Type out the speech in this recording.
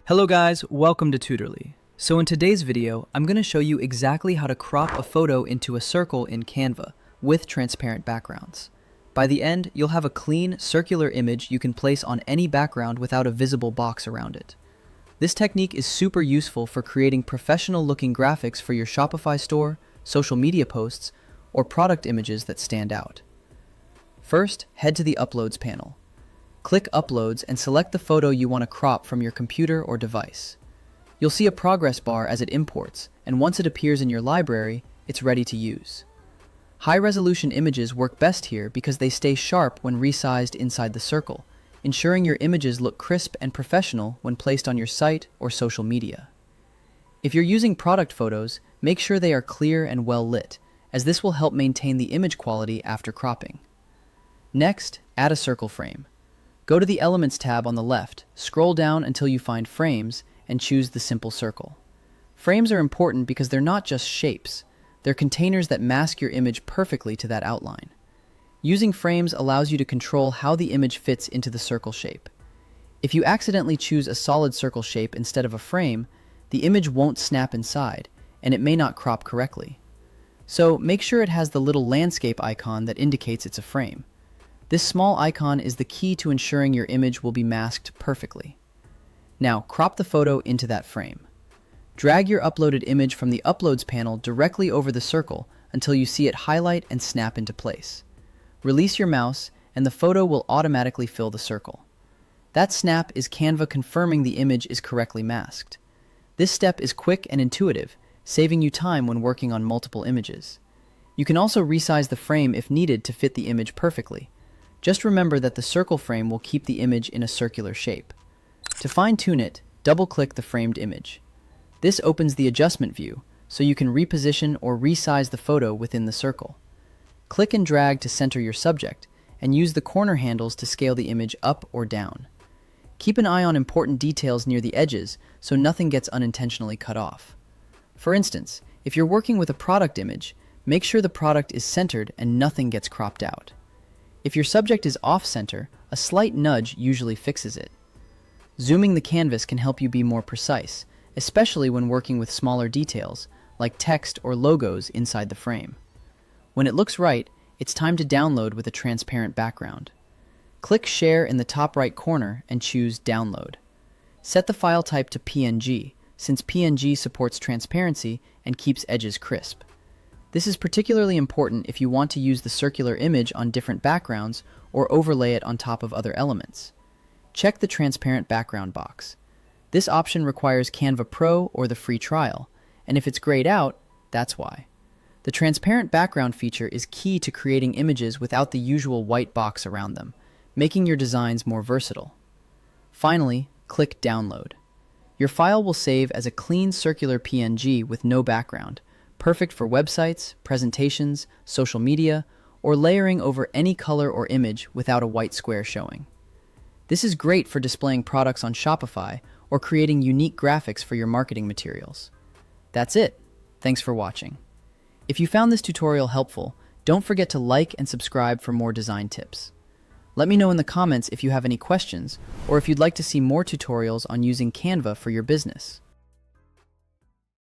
Hello guys, welcome to Tutorly. So in today's video, I'm going to show you exactly how to crop a photo into a circle in Canva with transparent backgrounds. By the end, you'll have a clean, circular image you can place on any background without a visible box around it. This technique is super useful for creating professional-looking graphics for your Shopify store, social media posts, or product images that stand out. First, head to the Uploads panel. Click Uploads and select the photo you want to crop from your computer or device. You'll see a progress bar as it imports, and once it appears in your library, it's ready to use. High-resolution images work best here because they stay sharp when resized inside the circle, ensuring your images look crisp and professional when placed on your site or social media. If you're using product photos, make sure they are clear and well lit, as this will help maintain the image quality after cropping. Next, add a circle frame. Go to the Elements tab on the left, scroll down until you find Frames, and choose the simple circle. Frames are important because they're not just shapes, they're containers that mask your image perfectly to that outline. Using frames allows you to control how the image fits into the circle shape. If you accidentally choose a solid circle shape instead of a frame, the image won't snap inside, and it may not crop correctly. So make sure it has the little landscape icon that indicates it's a frame. This small icon is the key to ensuring your image will be masked perfectly. Now, crop the photo into that frame. Drag your uploaded image from the Uploads panel directly over the circle until you see it highlight and snap into place. Release your mouse, and the photo will automatically fill the circle. That snap is Canva confirming the image is correctly masked. This step is quick and intuitive, saving you time when working on multiple images. You can also resize the frame if needed to fit the image perfectly. Just remember that the circle frame will keep the image in a circular shape. To fine-tune it, double-click the framed image. This opens the adjustment view, so you can reposition or resize the photo within the circle. Click and drag to center your subject, and use the corner handles to scale the image up or down. Keep an eye on important details near the edges so nothing gets unintentionally cut off. For instance, if you're working with a product image, make sure the product is centered and nothing gets cropped out. If your subject is off-center, a slight nudge usually fixes it. Zooming the canvas can help you be more precise, especially when working with smaller details, like text or logos inside the frame. When it looks right, it's time to download with a transparent background. Click Share in the top right corner and choose Download. Set the file type to PNG, since PNG supports transparency and keeps edges crisp. This is particularly important if you want to use the circular image on different backgrounds or overlay it on top of other elements. Check the transparent background box. This option requires Canva Pro or the free trial, and if it's grayed out, that's why. The transparent background feature is key to creating images without the usual white box around them, making your designs more versatile. Finally, click Download. Your file will save as a clean circular PNG with no background, perfect for websites, presentations, social media, or layering over any color or image without a white square showing. This is great for displaying products on Shopify or creating unique graphics for your marketing materials. That's it. Thanks for watching. If you found this tutorial helpful, don't forget to like and subscribe for more design tips. Let me know in the comments if you have any questions or if you'd like to see more tutorials on using Canva for your business.